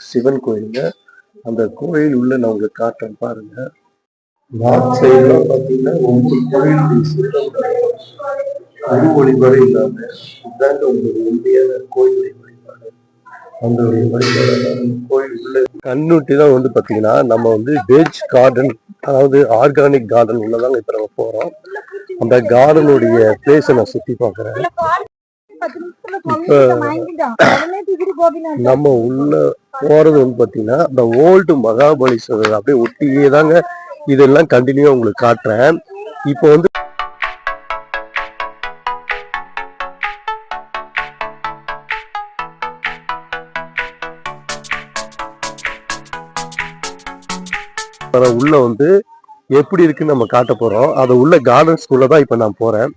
சிவன் கோயிலுங்க. அந்த கோயில் உள்ள நான் உங்களுக்கு காட்டுறேன் பாருங்க. நார்த் சைடுலாம் பார்த்தீங்கன்னா ஒவ்வொரு கோயிலுடைய சிற்பம் குரு வழிபாடு இல்லாம இதாங்க ஒரு உண்மையான கோயிலுடைய வழிபாடு. அந்த வழிபாடு கோயில் உள்ள கண்ணூட்டி தான் வந்து பார்த்தீங்கன்னா நம்ம வந்து வெஜ் கார்டன், அதாவது ஆர்கானிக் கார்டன் உள்ளதாங்க இப்போ நம்ம போகிறோம். அந்த கார்டனுடைய பிளேஸை நான் சுற்றி பார்க்குறேன். இப்ப நம்ம உள்ள போறது வந்து பாத்தீங்கன்னா இந்த ஓல்டு மகாபலிஸ்வரர் அப்படியே ஒட்டியே தாங்க இதெல்லாம் கண்டினியூ உங்களுக்கு காட்டுறேன். இப்போ வந்து உள்ள வந்து எப்படி இருக்குன்னு நம்ம காட்ட போறோம். அதை உள்ள கார்டன்ஸ்குள்ள தான் இப்ப நான் போறேன்.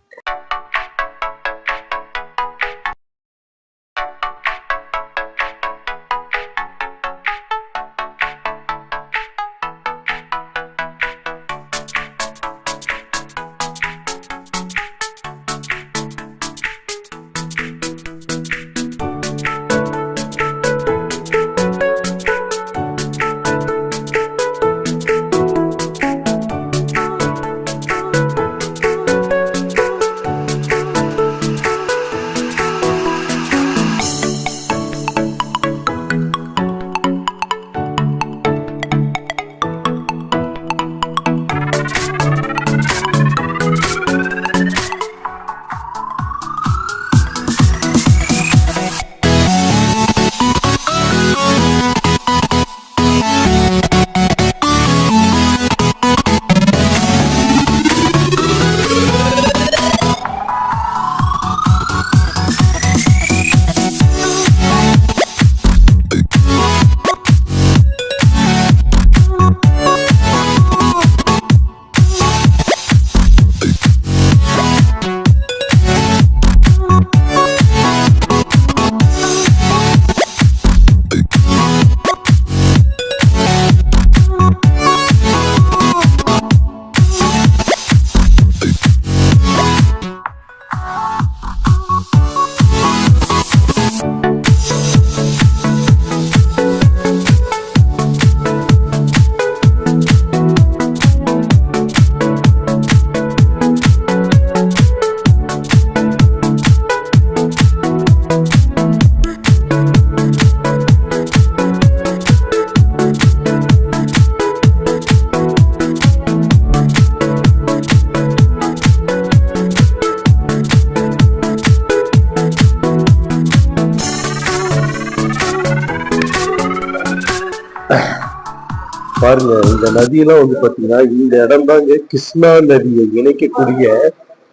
பாருங்க, இந்த நதியெல்லாம் வந்து பாத்தீங்கன்னா இந்த இடம் தாங்க கிருஷ்ணா நதியை இணைக்கக்கூடிய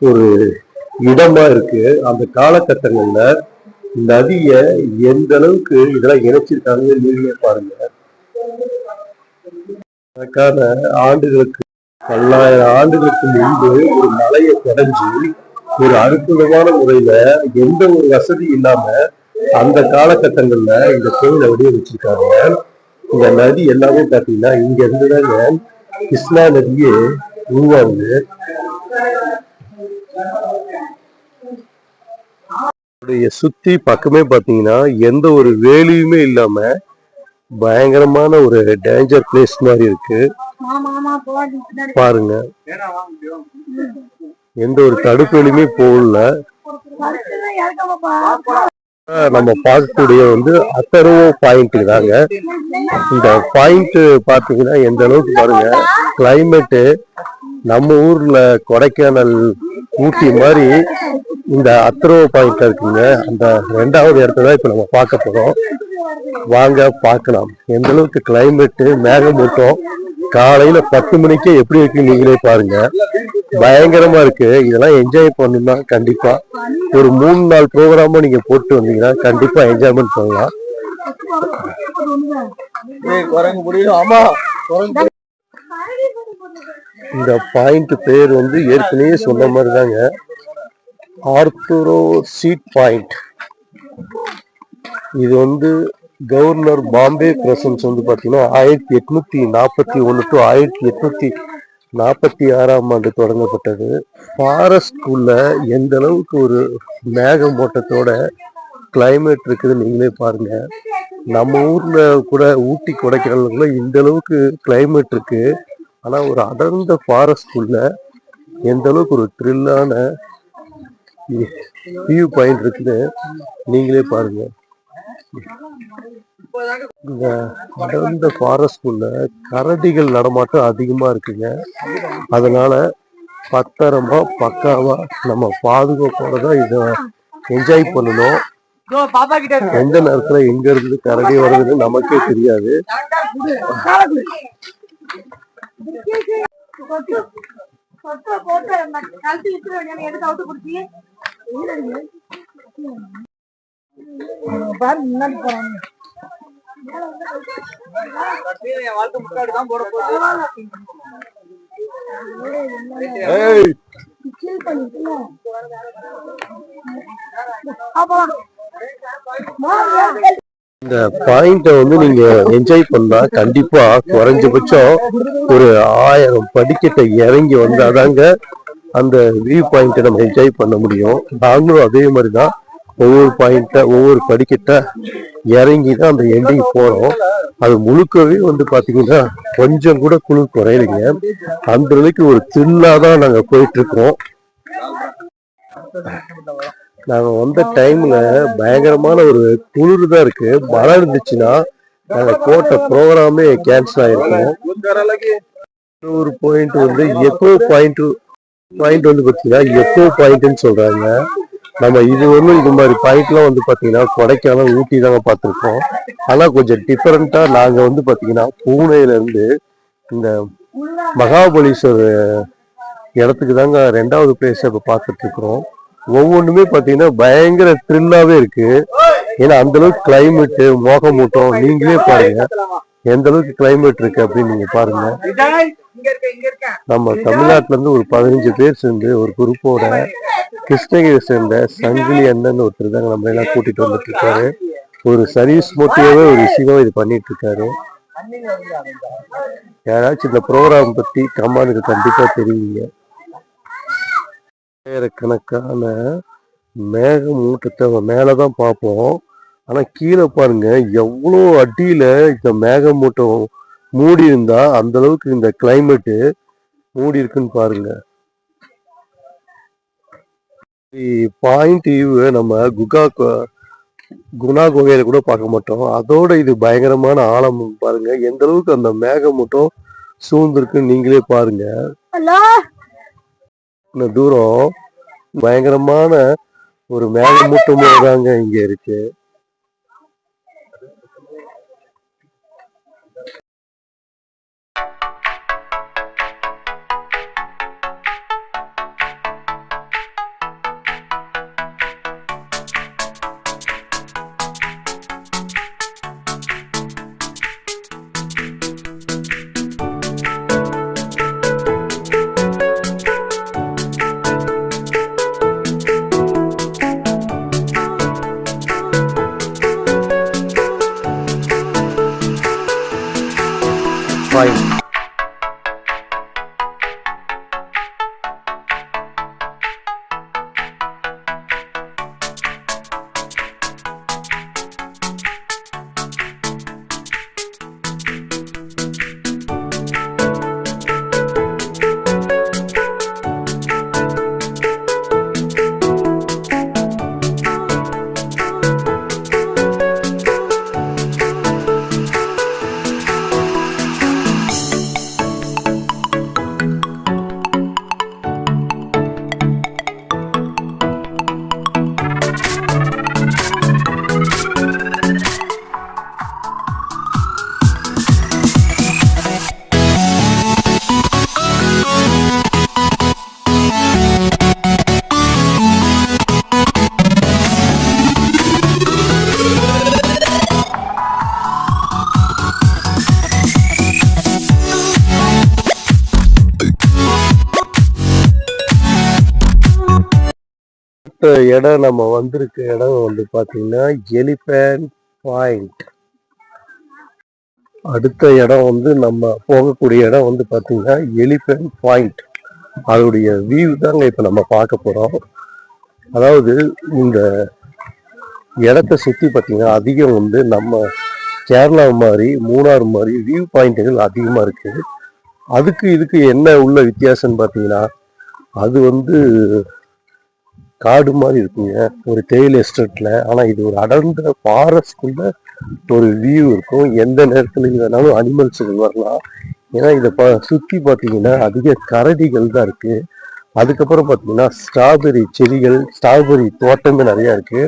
ஒரு இடமா இருக்கு. அந்த காலகட்டங்கள்ல நதிய எந்த அளவுக்கு இதெல்லாம் இணைச்சிருக்காங்க நீங்களே பாருங்க. அதற்கான ஆண்டுகளுக்கு 1000 ஆண்டுகளுக்கு முன்பு ஒரு மலையை கடைஞ்சு ஒரு அற்புதமான முறையில எந்த ஒரு வசதி இல்லாம அந்த காலகட்டங்கள்ல இந்த கோயிலை வடிவமைச்சிருக்காங்க. இந்த நதி எல்லாமே பாத்தீங்கன்னா இங்க இருந்துதாங்க கிருஷ்ணா நதியே உருவாகுது. சுத்தி பக்கமே பாத்தீங்கன்னா எந்த ஒரு வேலியுமே இல்லாம பயங்கரமான ஒரு டேஞ்சர் பிளேஸ் மாதிரி இருக்கு பாருங்க. எந்த ஒரு தடுப்பு வேலியுமே போடல. நம்ம பார்க்கக்கூடிய வந்து அத்தர்வோ பாயிண்ட் தாங்க. இந்த பாயிண்ட் பாத்தீங்கன்னா எந்த அளவுக்கு பாருங்க, கிளைமேட்டு நம்ம ஊர்ல கொடைக்கானல் ஊட்டி மாதிரி இந்த அத்தர்வோ பாயிண்ட் இருக்குங்க. அந்த 2வது இடத்துல இப்ப நம்ம பார்க்க போறோம். வாங்க பார்க்கலாம் எந்த அளவுக்கு கிளைமேட்டு மேகமூட்டம். காலையில 10 மணிக்கே எப்படி இருக்கு நீங்களே பாருங்க. பயங்கரமா இருக்கு. இதெல்லாம் என்ஜாய் பண்ணணும்னா கண்டிப்பா ஒரு 3 நாள் ப்ரோக்ராமா நீங்க போட்டு வந்தீங்கன்னா கண்டிப்பா என்ஜாய்மெண்ட் பண்ணலாம். இந்த பாயிண்ட் பேர் வந்து ஏற்கனவே சொன்ன மாதிரி தாங்க ஆர்த்தரோ சீட் பாயிண்ட். இது வந்து கவர்னர் பாம்பே பிரசன்ஸ் வந்து பாத்தீங்கன்னா 1841 to 1846 தொடங்கப்பட்டது. ஃபாரஸ்ட்குள்ள எந்த அளவுக்கு ஒரு மேகமூட்டத்தோட கிளைமேட் இருக்குது நீங்களே பாருங்க. நம்ம ஊர்ல கூட ஊட்டி கொடைக்கானலுக்குள்ள இந்த அளவுக்கு கிளைமேட் இருக்கு. ஆனா ஒரு அடர்ந்த ஃபாரஸ்ட்குள்ள எந்த அளவுக்கு ஒரு த்ரில்லான வியூ பாயிண்ட் இருக்குன்னு நீங்களே பாருங்க. இந்த அடர்ந்த ஃபாரஸ்ட்குள்ள கரடிகள் நடமாட்டம் அதிகமா இருக்குங்க. அதனால பத்திரமா பக்காவா நம்ம பாதுகாப்போட தான் இதை என்ஜாய் பண்ணணும். எந்த நேரத்துல எங்க இருந்து கரடி வருதுன்னு நமக்கே தெரியாது. இந்த பாயிண்ட வந்து நீங்க என்ஜாய் பண்ணா கண்டிப்பா குறைஞ்சபட்சம் ஒரு 1000 படிக்கட்டை இறங்கி வந்தாதாங்க அந்த வியூ பாயிண்ட நம்ம என்ஜாய் பண்ண முடியும். நாங்களும் அதே மாதிரிதான் ஒவ்வொரு படிக்கட்டை இறங்கி தான் அந்த எண்டிங் போறோம். அது முழுக்கவே வந்து பாத்தீங்கன்னா கொஞ்சம் கூட குளிர் குறையலைங்க. அந்த அளவுக்கு ஒரு த்ரில்லாதான் நாங்க போயிட்டு இருக்கோம். நாங்க வந்த டைம்ல பயங்கரமான ஒரு குளிர் தான் இருக்கு. மழை இருந்துச்சுன்னா நாங்க போட்ட ப்ரோக்ராமே கேன்சல் ஆயிருக்கோம். ஒரு பாயிண்ட் வந்து எக்கோ பாயிண்ட் வந்து பாத்தீங்கன்னா எக்கோ பாயிண்ட்னு சொல்றாங்க. நம்ம இது மாதிரி பாயிண்ட்லாம் வந்து பாத்தீங்கன்னா கொடைக்கானல் ஊட்டி தாங்க பார்த்துருக்கோம். ஆனா கொஞ்சம் டிஃபரெண்டா நாங்க வந்து பாத்தீங்கன்னா பூனேல இருந்து இந்த மகாபலீஸ்வர் இடத்துக்கு தாங்க 2வது பிளேஸ் இப்ப பார்த்துட்டு இருக்கிறோம். ஒவ்வொன்றுமே பாத்தீங்கன்னா பயங்கர த்ரில்லாவே இருக்கு. ஏன்னா அந்த அளவுக்கு கிளைமேட் மோகமூட்டம் நீங்களே பாருங்க எந்த அளவுக்கு கிளைமேட் இருக்கு அப்படின்னு நீங்க பாருங்க. நம்ம தமிழ்நாட்டுல இருந்து ஒரு 15 பேர் சேர்ந்து ஒரு குரூப்போட கிருஷ்ணகிரி சேர்ந்த சங்கிலி அண்ணன் ஒருத்தர் தாங்க நம்ம எல்லாம் கூட்டிட்டு வந்துட்டு இருக்காரு. ஒரு சர்வீஸ் மோட்டிவாவே ஒரு விஷயம் இது பண்ணிட்டு இருக்காரு. யாராச்சும் இந்த ப்ரோக்ராம் பத்தி கமானுக்கு கண்டிப்பா தெரியுங்க. ஆயிரக்கணக்கான மேகமூட்டத்தை மேலதான் பார்ப்போம். ஆனா கீழே பாருங்க எவ்வளோ அடியில இந்த மேகமூட்டம் மூடி இருந்தா அந்த அளவுக்கு இந்த கிளைமேட்டு மூடி இருக்குன்னு பாருங்க. பாயிண்ட் வியூ நம்ம குணா குகையில கூட பார்க்க மாட்டோம். அதோட இது பயங்கரமான ஆழம் பாருங்க. எந்த அளவுக்கு அந்த மேகமூட்டம் சூழ்ந்திருக்குன்னு நீங்களே பாருங்க. இந்த தூரம் பயங்கரமான ஒரு மேகமூட்டமும் தாங்க இங்க இருக்கு. இடம் நம்ம வந்திருக்க இடம் வந்து பாத்தீங்கன்னா எலிபென்ட் பாயிண்ட். அடுத்த இடம் வந்து நம்ம போகக்கூடிய இடம் வந்து பாத்தீங்கன்னா எலிபென்ட் பாயிண்ட். அதோடைய வியூ தாங்க இப்ப நம்ம பார்க்க போறோம். அதாவது இந்த இடத்த சுத்தி பாத்தீங்கன்னா அதிகம் வந்து நம்ம கேரளா மாதிரி மூணார் மாதிரி வியூ பாயிண்ட்டுகள் அதிகமா இருக்கு. அதுக்கு இதுக்கு என்ன உள்ள வித்தியாசம்னு பார்த்தீங்கன்னா, அது வந்து காடு மாதிரி இருக்குங்க, ஒரு தேயிலை எஸ்டேட்ல. ஆனா இது ஒரு அடர்ந்த ஃபாரஸ்ட்குள்ள ஒரு வியூ இருக்கும். எந்த நேரத்துல வேணாலும் அனிமல்ஸுகள் வரலாம். ஏன்னா இதை சுத்தி பார்த்தீங்கன்னா அதிக கரடிகள் தான் இருக்கு. அதுக்கப்புறம் பார்த்தீங்கன்னா ஸ்ட்ராபெரி செடிகள், ஸ்ட்ராபெரி தோட்டமே நிறைய இருக்கு.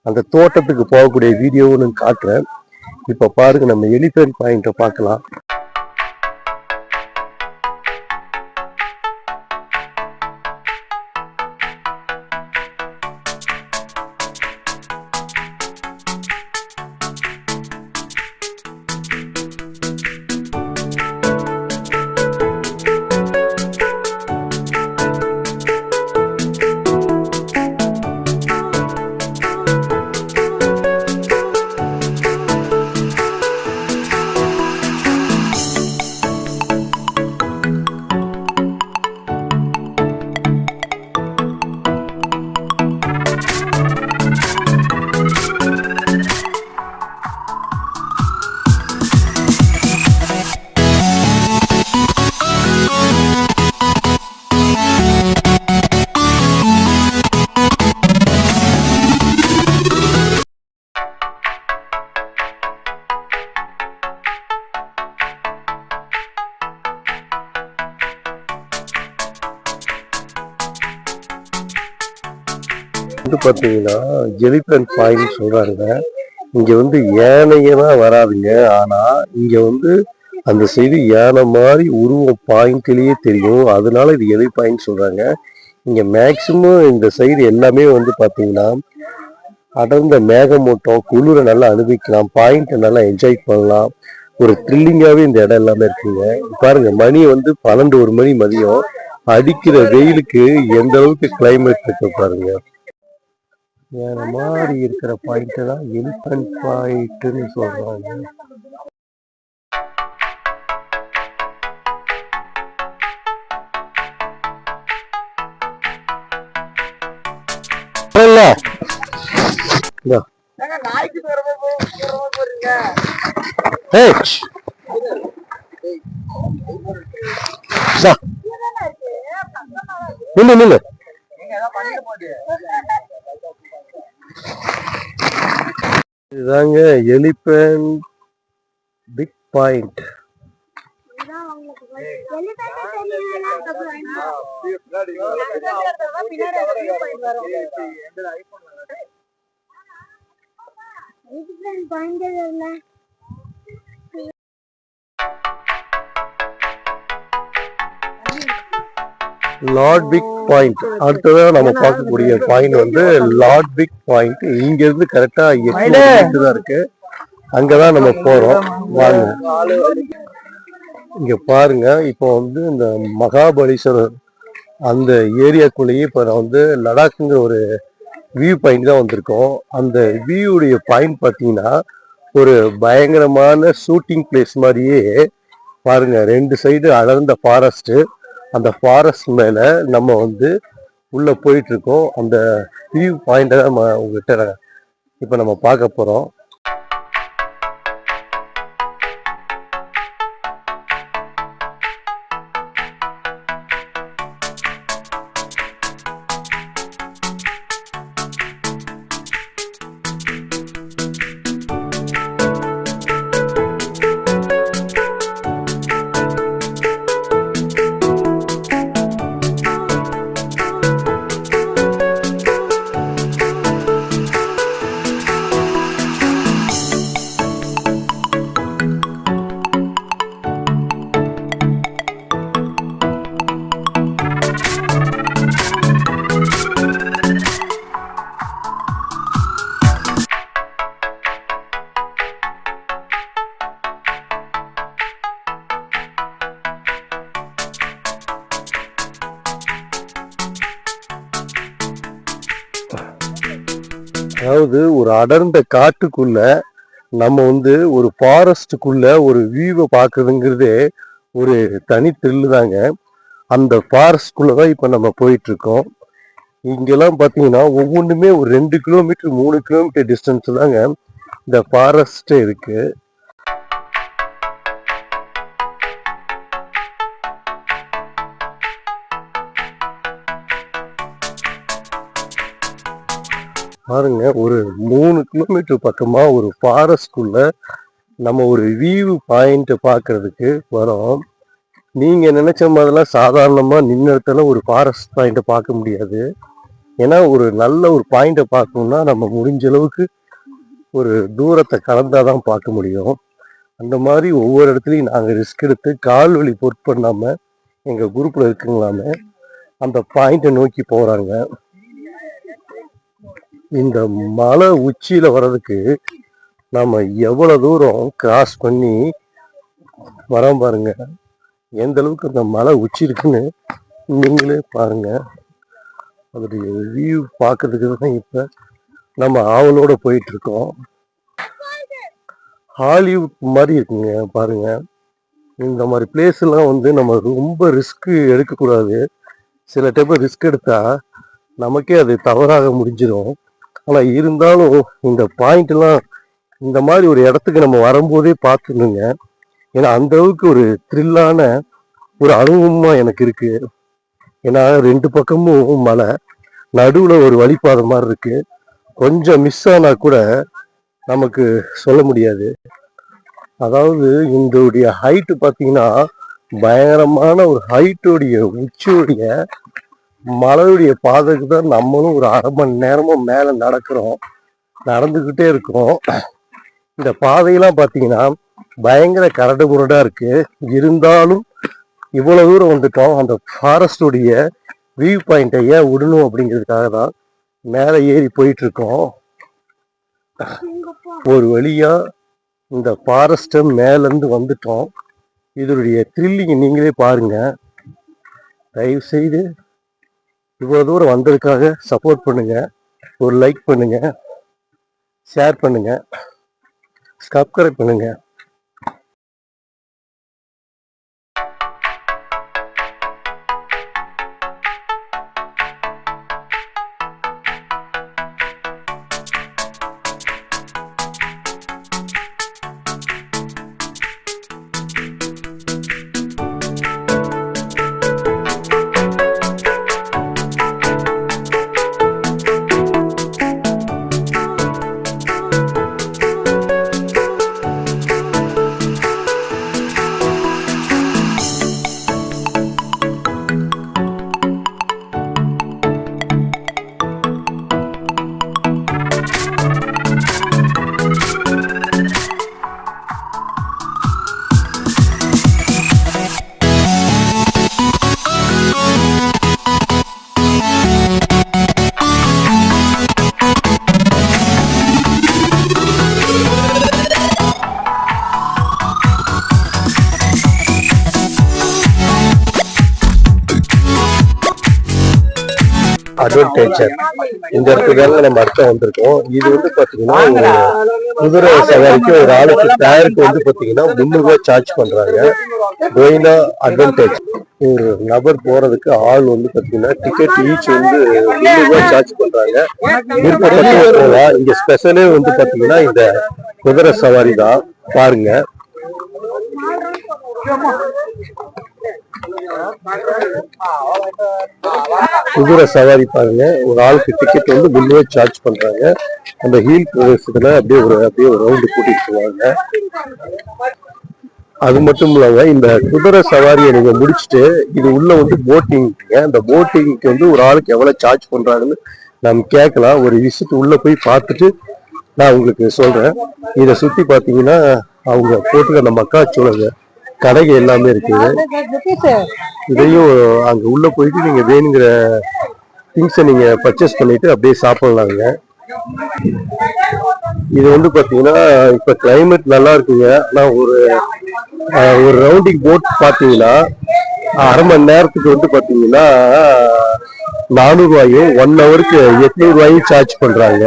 அந்த தோட்டத்துக்கு போகக்கூடிய வீடியோவும் நான் காட்டுறேன். இப்ப பாருங்க, நம்ம எலிஃபென்ட் பாயிண்ட்டை பார்க்கலாம். வந்து பார்த்தீங்கன்னா எலிஃபென்ட் பாயிண்ட் சொல்றாங்க. இங்க வந்து யானையெல்லாம் வராதுங்க. ஆனா இங்க வந்து அந்த சைடு யானை மாதிரி உருவம் பாயிண்ட்லயே தெரியும். அதனால இது எலி பாயிண்ட் சொல்றாங்க. இங்க மேக்சிமம் இந்த சைடு எல்லாமே வந்து பாத்தீங்கன்னா அடர்ந்த மேகமூட்டம், குளிரை நல்லா அனுபவிக்கலாம், பாயிண்ட் நல்லா என்ஜாய் பண்ணலாம். ஒரு த்ரில்லிங்காவே இந்த இடம் எல்லாமே இருக்குங்க. பாருங்க, மணி வந்து 12 மணி மதியம். அடிக்கிற வெயிலுக்கு எந்த அளவுக்கு கிளைமேட் இருக்கு பாருங்க. வேற மாதிரி இருக்கிற பாயிண்ட் தான் எலிஃபென்ட் பாயிண்ட்னு சொல்றாங்க. இதுதாங்க elephant peak point. Lord peak point அடுத்ததான் நம்ம பார்க்கக்கூடிய பாயிண்ட் வந்து லார்ட் பிக் பாயிண்ட். இங்க இருந்து கரெக்டா 8 கிலோமீட்டர் தான் இருக்கு. அங்கதான் நம்ம போறோம். வாங்க, இங்க பாருங்க. இப்போ வந்து இந்த மகாபலீஸ்வரர் அந்த ஏரியாக்குள்ளேயே இப்ப நான் வந்து லடாக்குங்கிற ஒரு வியூ பாயிண்ட் தான் வந்திருக்கோம். அந்த வியூடைய பாயிண்ட் பார்த்தீங்கன்னா ஒரு பயங்கரமான ஷூட்டிங் பிளேஸ் மாதிரியே பாருங்க. 2 சைடு அடர்ந்த ஃபாரஸ்ட். அந்த ஃபாரஸ்ட் மேல நம்ம வந்து உள்ள போயிட்டு இருக்கோம். அந்த வியூ பாயிண்ட தான் உங்ககிட்ட இப்ப நம்ம பார்க்க போறோம். அதாவது ஒரு அடர்ந்த காட்டுக்குள்ள நம்ம வந்து ஒரு ஃபாரஸ்டுக்குள்ள ஒரு வியூவை பார்க்குறதுங்கிறதே ஒரு தனி த்ரில்லு தாங்க. அந்த ஃபாரஸ்ட்குள்ளதான் இப்ப நம்ம போயிட்டு இருக்கோம். இங்கெல்லாம் பாத்தீங்கன்னா ஒவ்வொன்றுமே ஒரு 2 கிலோமீட்டர் 3 கிலோமீட்டர் டிஸ்டன்ஸ் தாங்க இந்த ஃபாரஸ்டே இருக்கு. பாருங்க, ஒரு 3 கிலோமீட்டர் பக்கமா ஒரு ஃபாரஸ்ட்குள்ள நம்ம ஒரு வியூ பாயிண்ட் பார்க்கறதுக்கு வரோம். நீங்க நினைச்ச மாதிரிலாம் சாதாரணமா நின்ன இடத்துல ஒரு ஃபாரஸ்ட் பாயிண்ட்டை பார்க்க முடியாது. ஏன்னா ஒரு நல்ல ஒரு பாயிண்ட்டை பார்க்கணும்னா நம்ம முடிஞ்ச அளவுக்கு ஒரு தூரத்தை கலந்தாதான் பார்க்க முடியும். அந்த மாதிரி ஒவ்வொரு இடத்துலையும் நாங்கள் ரிஸ்க் எடுத்து கால் வலி பொருட்பண்ணாம எங்க குரூப்ல இருக்குங்களாமே அந்த பாயிண்ட்டை நோக்கி போறாங்க. இந்த மலை உச்சியில வர்றதுக்கு நம்ம எவ்வளவு தூரம் கிராஸ் பண்ணி வரோம் பாருங்க. எந்த அளவுக்கு அந்த மலை உச்சி இருக்குன்னு நீங்களே பாருங்க. அதோடைய வியூ பார்க்கறதுக்கு தான் இப்ப நம்ம ஆவலோட போயிட்டு இருக்கோம். ஹாலிவுட் மாதிரி இருக்குங்க பாருங்க. இந்த மாதிரி பிளேஸ் எல்லாம் வந்து நம்ம ரொம்ப ரிஸ்க் எடுக்கக்கூடாது. சில டைம் ரிஸ்க் எடுத்தா நமக்கே அது தவறாக முடிஞ்சிடும். ஆனா இருந்தாலும் இந்த பாயிண்ட் எல்லாம் இந்த மாதிரி ஒரு இடத்துக்கு நம்ம வரும்போதே பார்த்துணுங்க. ஏன்னா அந்த அளவுக்கு ஒரு த்ரில்லான ஒரு அனுபவமா எனக்கு இருக்கு. ஏன்னா 2 பக்கமும் மலை, நடுவுல ஒரு வழிபாதை மாதிரி இருக்கு. கொஞ்சம் மிஸ் ஆனா கூட நமக்கு சொல்ல முடியாது. அதாவது இந்த ஹைட்டு பார்த்தீங்கன்னா பயங்கரமான ஒரு ஹைட்டோடைய உச்சியோடைய மலையுடைய பாதைக்கு தான் நம்மளும் ஒரு 1/2 மணி நேரமும் மேல நடந்துக்கிட்டே இருக்கோம். இந்த பாதையெல்லாம் பார்த்தீங்கன்னா பயங்கர கரடு முரடா இருக்கு. இருந்தாலும் இவ்வளவு தூரம் வந்துட்டோம். அந்த ஃபாரஸ்டுடைய வியூ பாயிண்ட்டை ஏன் விடணும் அப்படிங்கிறதுக்காக தான் மேலே ஏறி போயிட்டு இருக்கோம். ஒரு வழியா இந்த ஃபாரஸ்ட்டை மேலேருந்து வந்துட்டோம். இதனுடைய த்ரில்லிங் நீங்களே பாருங்க. தயவு செய்து இவ்வளவு தூரம் வந்ததுக்காக சப்போர்ட் பண்ணுங்க. ஒரு லைக் பண்ணுங்க, ஷேர் பண்ணுங்க, சப்ஸ்கிரைப் பண்ணுங்க. அட்வென்ச்சர் இந்த இடத்துக்காக நம்ம அடுத்த வந்திருக்கோம். இது வந்து பாத்தீங்கன்னா ஒரு குதிரை சவாரிக்கு ஒரு ஆளுக்கு டயருக்கு வந்து பாத்தீங்கன்னா 300 ரூபாய் சார்ஜ் பண்றாங்க. கோயினா அட்வென்ச்சர் ஒரு நபர் போறதுக்கு ஆள் வந்து பாத்தீங்கன்னா டிக்கெட் ஈச் வந்து 300 ரூபாய் சார்ஜ் பண்றாங்க. விருப்பப்பட்டு போகலாம். இங்க ஸ்பெஷலே வந்து பாத்தீங்கன்னா இந்த குதிரை சவாரி தான். பாருங்க, குதிரை சவாரி பாருங்க. ஒரு ஆளுக்கு டிக்கெட் வந்து 300 ரூபாய் சார்ஜ் பண்றாங்க. அந்த ஹீல் பிரதேசத்துல அப்படியே ஒரு ரவுண்டு கூட்டிட்டு போவாங்க. அது மட்டும் இல்லாம இந்த குதிரை சவாரியை நீங்க முடிச்சுட்டு இது உள்ள வந்து போட்டிங். அந்த போட்டிங்க்கு வந்து ஒரு ஆளுக்கு எவ்வளவு சார்ஜ் பண்றாங்கன்னு நம்ம கேட்கலாம். ஒரு விசிட் உள்ள போய் பார்த்துட்டு நான் உங்களுக்கு சொல்றேன். இதை சுத்தி பாத்தீங்கன்னா அவங்க போட்டுக்க அந்த மக்காச்சோளங்க கடைகள் எல்லாமே இருக்குது. இதையும் அங்க உள்ள போயிட்டு நீங்க வேணுங்கிற திங்ஸை நீங்க பர்ச்சேஸ் பண்ணிட்டு அப்படியே சாப்பிடலாங்க. இது வந்து பாத்தீங்கன்னா இப்ப கிளைமேட் நல்லா இருக்குங்க. ஆனா ஒரு ரவுண்டிங் போட் பாத்தீங்கன்னா 1/2 மணி நேரத்துக்கு வந்து பாத்தீங்கன்னா 400 ரூபாயும் 1 ஹவருக்கு 800 ரூபாயும் சார்ஜ் பண்றாங்க.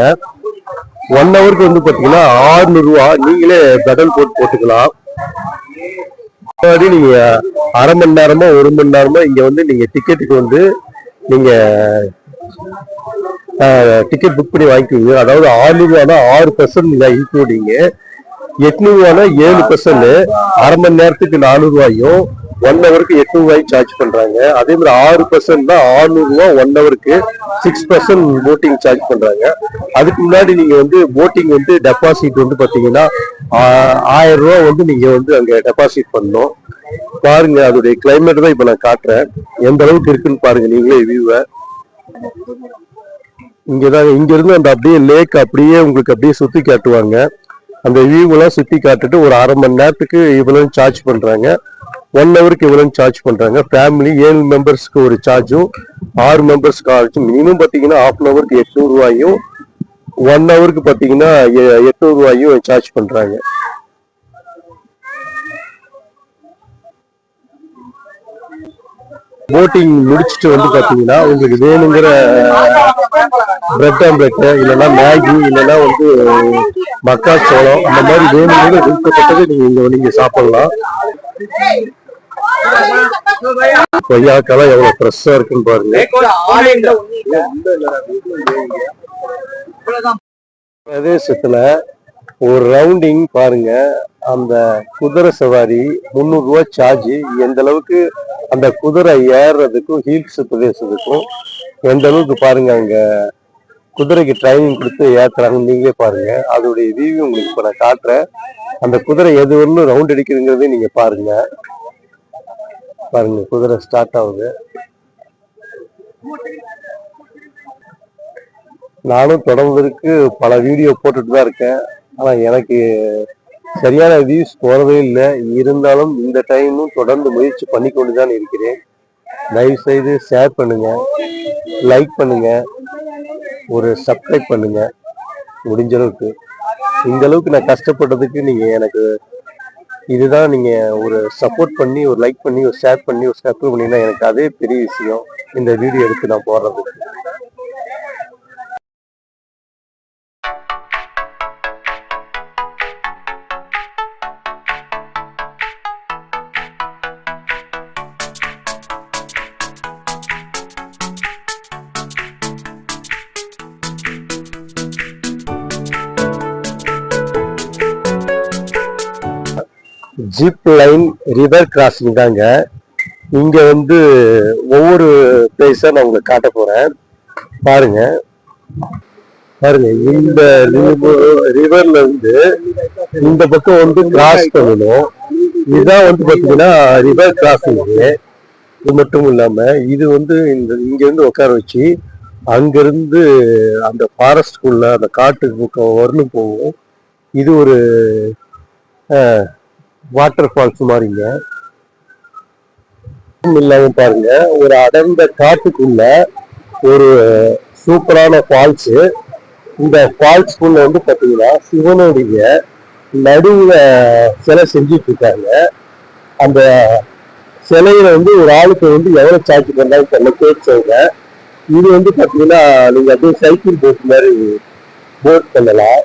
1 ஹவருக்கு வந்து பாத்தீங்கன்னா 600 ரூபாய். நீங்களே பெடல் போட்டுக்கலாம். நீங்க 1/2 மணி நேரமா 1 மணி நேரமா இங்க வந்து நீங்க டிக்கெட்டுக்கு வந்து நீங்க டிக்கெட் புக் பண்ணி வாங்கிக்குவீங்க. அதாவது 600 ரூபானா 6% இன்க்ளூடிங், 800 ரூபானா 7%, 1/2 மணி நேரத்துக்கு 400 ரூபாயும் 1 ஹவருக்கு 8 ரூபாய் சார்ஜ் பண்றாங்க. அதே மாதிரி 6% தான் 600 ரூபாய் 1 ஹவருக்கு, 6% போட்டிங் சார்ஜ் பண்றாங்க. அதுக்கு முன்னாடி நீங்க வந்து போட்டிங் வந்து டெபாசிட் வந்து பாத்தீங்கன்னா 1000 ரூபாய் வந்து நீங்க வந்து அங்க டெபாசிட் பண்ணணும். பாருங்க அதோடைய கிளைமேட் தான் இப்ப நான் காட்டுறேன், எந்த அளவுக்கு இருக்குன்னு பாருங்க நீங்களே வியூவை. இங்கதான் இங்க இருந்து அந்த அப்படியே லேக் அப்படியே உங்களுக்கு அப்படியே சுத்தி காட்டுவாங்க. அந்த வியூ எல்லாம் சுத்தி காட்டுட்டு ஒரு அரை மணி நேரத்துக்கு இவ்வளவு சார்ஜ் பண்றாங்க, 1 ஹவருக்கு இவ்வளவு சார்ஜ் பண்றாங்க. ஃபேமிலி 7 மெம்பர்ஸ்க்கு ஒரு சார்ஜும் 6 மெம்பர்ஸ்க்கு சார்ஜும் மினிமம் பாத்தீங்கன்னா 1/2 ஹவருக்கு 800 ரூபாயும் 1 ஹவருக்கு பாத்தீங்கன்னா 800 ரூபாயும் சார்ஜ் பண்றாங்க. போட்டிங் முடிச்சுட்டு வந்து பாத்தீங்கன்னா உங்களுக்கு வேணுங்கிற பிரெட் ஆம்லெட் இல்லைன்னா மேகி இல்லைன்னா வந்து மக்காச்சோளம் அந்த மாதிரி வேணுங்கிற விருப்பப்பட்டது நீங்க சாப்பிடலாம். கொய்யாக்கெல்லாம் எவ்வளவு ஃப்ரெஷ்ஷா இருக்குன்னு பாருங்க. பிரதேசத்துல ஒரு ரவுண்டிங் பாருங்க, அந்த குதிரை சவாரி 300 ரூபாய் சார்ஜ். எந்த அளவுக்கு அந்த குதிரை ஏறுறதுக்கும் ஹில்ஸ் பிரதேசத்துக்கும் எந்த அளவுக்கு பாருங்க அங்க குதிரைக்கு ட்ரைனிங் கொடுத்து ஏத்துறாங்க, நீங்களே பாருங்க. அதோடைய வியூ உங்களுக்கு இப்ப நான் காட்டுறேன். அந்த குதிரை எது ஒன்றும் ரவுண்ட் அடிக்கிறதுங்கிறதே நீங்க பாருங்க. பாருங்க குதிரை ஸ்டார்ட் ஆகுது. நானும் தொடர்வதற்கு பல வீடியோ போட்டுட்டு தான் இருக்கேன், ஆனா எனக்கு சரியான வியூஸ் போறதே இல்லை. இருந்தாலும் இந்த டைமும் தொடர்ந்து முயற்சி பண்ணி கொண்டுதான் இருக்கிறேன். தயவு செய்து ஷேர் பண்ணுங்க, லைக் பண்ணுங்க, ஒரு சப்ஸ்கிரைப் பண்ணுங்க. முடிஞ்ச அளவுக்கு இந்த அளவுக்கு நான் கஷ்டப்பட்டதுக்கு நீங்க எனக்கு இதுதான், நீங்க ஒரு சப்போர்ட் பண்ணி ஒரு லைக் பண்ணி ஒரு ஷேர் பண்ணி ஒரு சப்ஸ்கிரைப் பண்ணீங்கன்னா எனக்கு அதே பெரிய விஷயம் இந்த வீடியோ எடுத்து நான் போடுறதுக்கு. ஜிப் லைன் ரிவர் கிராசிங் தாங்க. இங்க வந்து ஒவ்வொரு பிளேஸா நான் உங்களுக்கு காட்ட போறேன். பாருங்க பாருங்க, இந்த ரிவர்ல இருந்து இந்த பக்கம் வந்து கிராஸ் பண்ணணும். இதுதான் வந்து பாத்தீங்கன்னா ரிவர் கிராசிங். இது மட்டும் இல்லாம இது வந்து இங்க இருந்து உட்கார வச்சு அங்கிருந்து அந்த ஃபாரஸ்ட்குள்ள அந்த காட்டுக்கு வரணும் போகும். இது ஒரு வாட்டர் ஃபால்ஸ் மாதிரிங்க. இல்லாம பாருங்க, ஒரு அடர்ந்த காட்டுக்குள்ள ஒரு சூப்பரான ஃபால்ஸ். இந்த ஃபால்ஸ்குள்ள வந்து பாத்தீங்கன்னா சிவனுடைய நடுவுல சிலை செஞ்சுட்டு இருக்காங்க. அந்த சிலையில வந்து ஒரு ஆளுக்கு வந்து எவ்வளவு சார்ஜ் பண்ணாலும் தெரியல, கேட்க. இது வந்து பாத்தீங்கன்னா நீங்க அப்படியே சைக்கிள் போட் மாதிரி போட் பண்ணலாம்.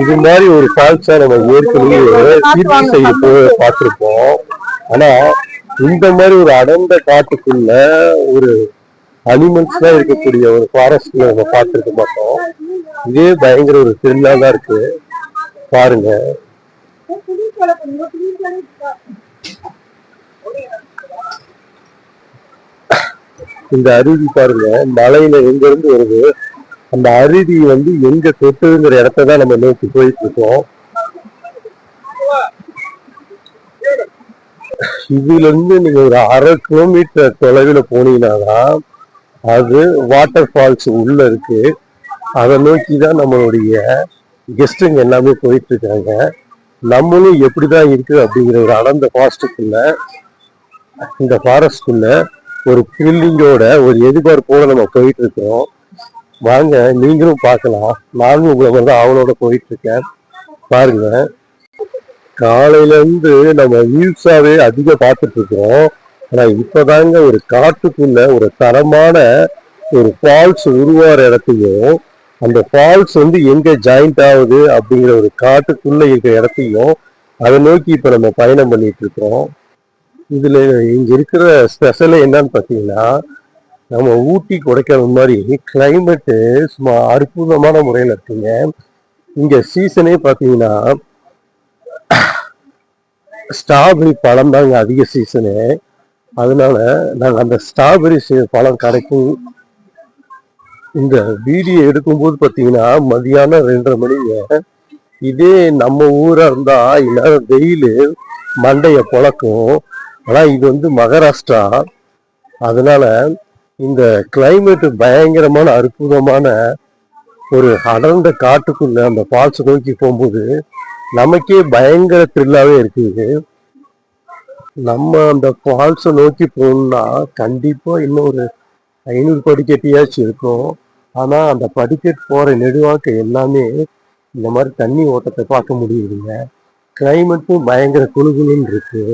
இது மாதிரி ஒரு ஃபால்ஸா நம்ம ஏற்கனவே தீர்ச்சி சைடு பார்த்திருப்போம். ஆனா இந்த மாதிரி ஒரு அடர்ந்த காட்டுக்குள்ள ஒரு அனிமல்ஸ் தான் இருக்கக்கூடிய ஒரு ஃபாரஸ்ட்ல நம்ம பார்த்திருக்க மாட்டோம். இதே பயங்கர ஒரு த்ரில்லா தான் இருக்கு. பாருங்க இந்த அருவி பாருங்க, மலையில எங்க இருந்து வருது. அந்த அருவி வந்து எங்க தொட்டுங்கிற இடத்தான் நம்ம நோக்கி போயிட்டு இருக்கோம். இதுல இருந்து நீங்க ஒரு 1/2 கிலோமீட்டர் தொலைவில் போனீங்கன்னாதான் அது வாட்டர் ஃபால்ஸ் உள்ள இருக்கு. அதை நோக்கிதான் நம்மளுடைய கெஸ்டுங்க எல்லாமே போயிட்டு இருக்காங்க. நம்மளும் எப்படிதான் இருக்கு அப்படிங்கிற ஒரு அடர்ந்த ஃபாரஸ்டுக்குள்ள, இந்த ஃபாரஸ்டுக்குள்ள ஒரு த்ரில்லிங்கோட ஒரு எதிர்பார்ப்போட நம்ம போயிட்டு இருக்கோம். வாங்க நீங்களும் பார்க்கலாம். நானும் உங்களை வந்து அவளோட போயிட்டு இருக்கேன். பாருங்க, காலையில இருந்து நம்ம ரீல்ஸாவே அதிகம் பார்த்துட்டு இருக்கோம். ஆனா இப்பதாங்க ஒரு காட்டுக்குள்ள ஒரு தரமான ஒரு ஃபால்ஸ் உருவாகிற இடத்தையும் அந்த ஃபால்ஸ் வந்து எங்க ஜாயிண்ட் ஆகுது அப்படிங்கிற ஒரு காட்டுக்குள்ள இருக்கிற இடத்தையும் அதை நோக்கி இப்ப நம்ம பயணம் பண்ணிட்டு இருக்கிறோம். இதுல இங்க இருக்கிற ஸ்பெஷல் என்னன்னு பாத்தீங்கன்னா, நம்ம ஊட்டி கொடைக்கானல் மாதிரி கிளைமேட்டு சும்மா அற்புதமான முறையில இருக்குங்க. இங்க சீசனே பாத்தீங்கன்னா ஸ்ட்ராபெரி பழம் தாங்க அதிக சீசனு. அதனால நாங்க அந்த ஸ்ட்ராபெரி பழம் கிடைக்கும். இந்த வீடியோ எடுக்கும்போது பாத்தீங்கன்னா மதியானம் 2:30 மணிங்க. இதே நம்ம ஊரா இருந்தா இந்நேரம் வெயில் மண்டைய பொழக்கும். ஆனா இது வந்து மகாராஷ்டிரா. அதனால இந்த கிளைமேட் பயங்கரமான அற்புதமான ஒரு அடர்ந்த காட்டுக்குள்ள அந்த ஃபால்ஸ் நோக்கி போகும்போது நமக்கே பயங்கர த்ரில்லாவே இருக்குது. நம்ம அந்த ஃபால்ஸை நோக்கி போகணும்னா கண்டிப்பா இன்னும் ஒரு 500 படிக்கட்டியாச்சும் இருக்கும். ஆனா அந்த படிக்கட்டு போற நெடுவாக்க எல்லாமே இந்த மாதிரி தண்ணி ஓட்டத்தை பார்க்க முடியுதுங்க. கிளைமேட்டும் பயங்கர குளுகுளுன்னு இருக்கு.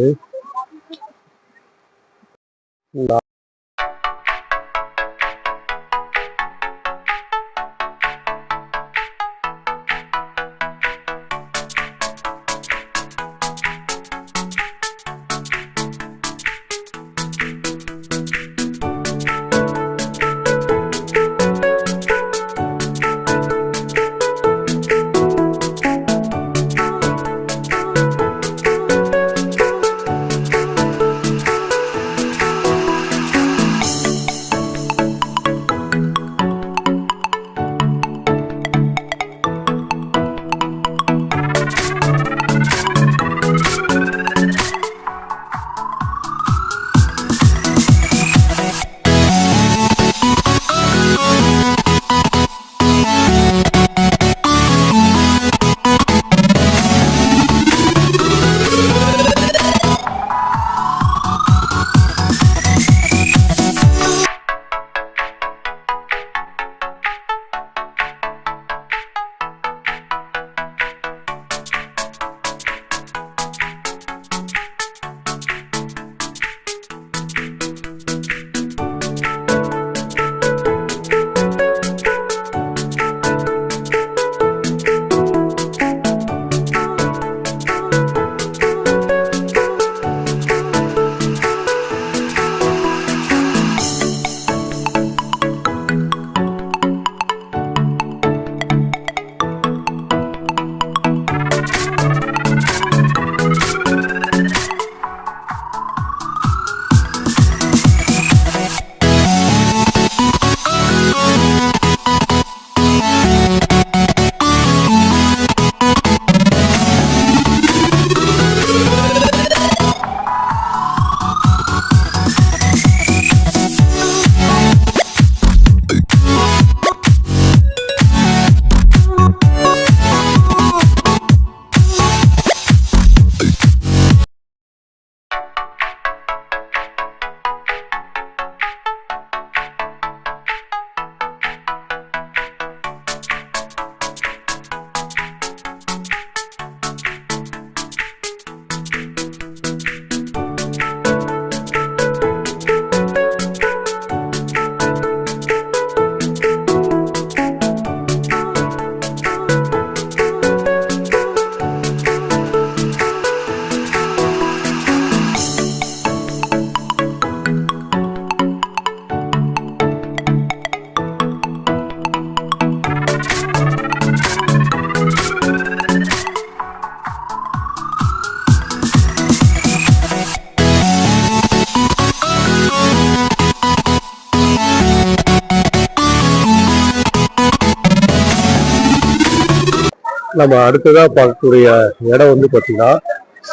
நம்ம அடுத்ததா பார்க்கக்கூடிய இடம் வந்து பார்த்தீங்கன்னா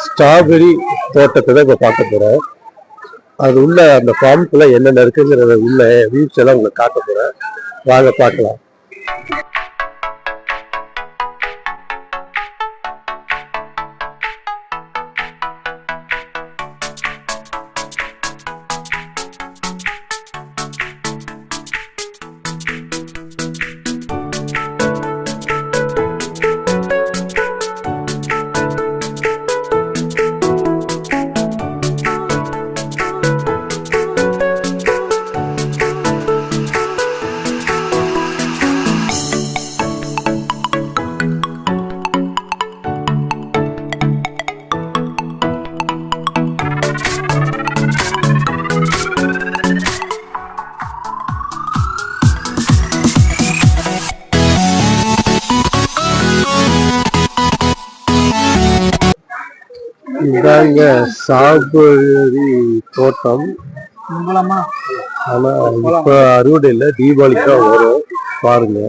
ஸ்ட்ராபெரி தோட்டத்தை தான் இப்போ பார்க்க போறோம். அது உள்ள அந்த ஃபார்முக்குள்ள என்னென்ன இருக்குங்கிறத உள்ள வியூஸ் எல்லாம் உங்களுக்கு காட்ட போறேன். வாங்க பார்க்கலாம். இதாங்க ஸ்ட்ராபெரி தோட்டம். ஆனா இப்ப அறுவடை இல்லை, தீபாவளிக்கா வரும். பாருங்க.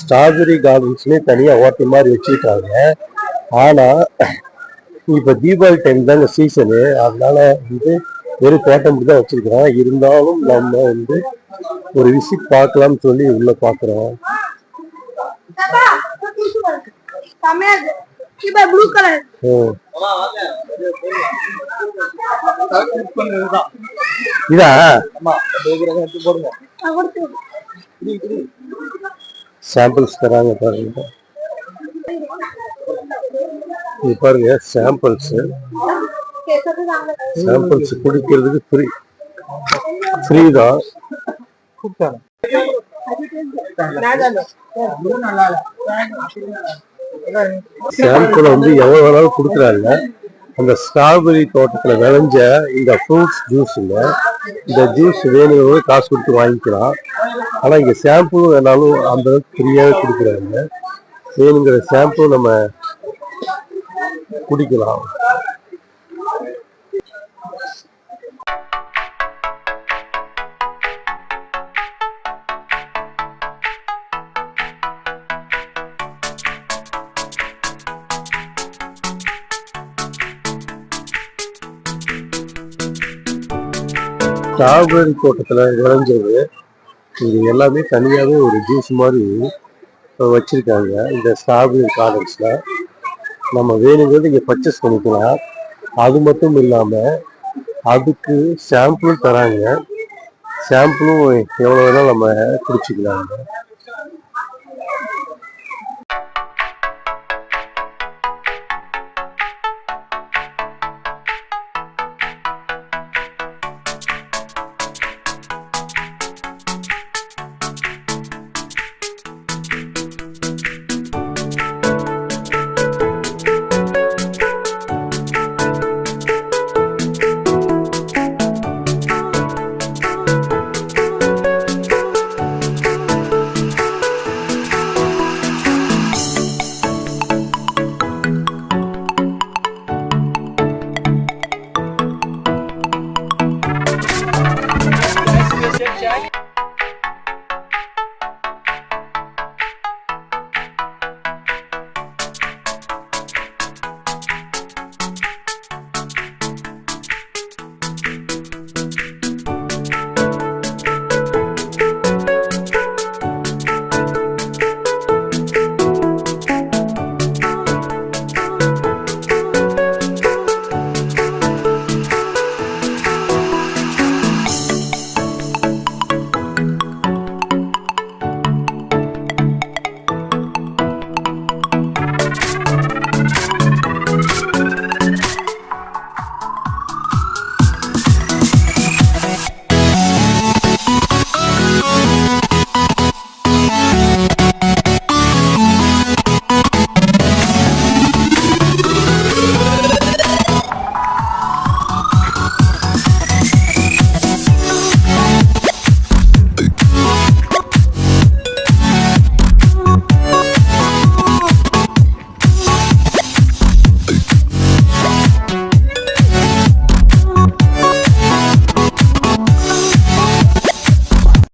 ஸ்ட்ராபெரி கார்டன்ஸ்லேயே தனியாக ஹோட்டல் மாதிரி வச்சுருக்காங்க. ஆனால் இப்போ தீபாவளி டைம் தாங்க சீசனு, அதனால வந்து வெறும் தோட்டம் மட்டும் தான் வச்சுருக்கிறோம். இருந்தாலும் நம்ம வந்து ஒரு விசிட் பார்க்கலாம்னு சொல்லி உள்ள பார்க்குறோம். இதா சாம்பிள்ஸ் தராங்க பாருங்க. இது பாருங்க சாம்பிள்ஸ் குடிக்கிறதுக்கு ஃப்ரீ தான். சாம்பிள் வந்து எவ்வளவு வேணாலும் கொடுக்குறாங்க. அந்த ஸ்ட்ராபெரி தோட்டத்துல விளைஞ்ச இந்த ஃப்ரூட்ஸ் ஜூஸுங்க, இந்த ஜூஸ் வேணுங்கிறவங்க காசு கொடுத்து வாங்கிக்கலாம். ஆனா இங்க ஷாம்பு வேணாலும் அந்த அளவுக்கு ஃப்ரீயாவே கொடுக்குறாங்க. வேணுங்கிற ஷாம்பு நம்ம குடிக்கலாம். ஸ்ட்ராபெரி தோட்டத்துல விளைஞ்சது இது எல்லாமே தனியாவே ஒரு ஜூஸ் மாதிரி வச்சிருக்காங்க. இந்த ஸ்ட்ராபெரி கார்டன்ஸ்ல நம்ம வேணுங்கிறது இங்க பர்ச்சேஸ் பண்ணிக்கலாம். அது மட்டும் இல்லாம அதுக்கு ஷாம்பும் தராங்க. ஷாம்பும் எவ்வளவு வேணாலும் நம்ம குடிச்சுக்கலாங்க.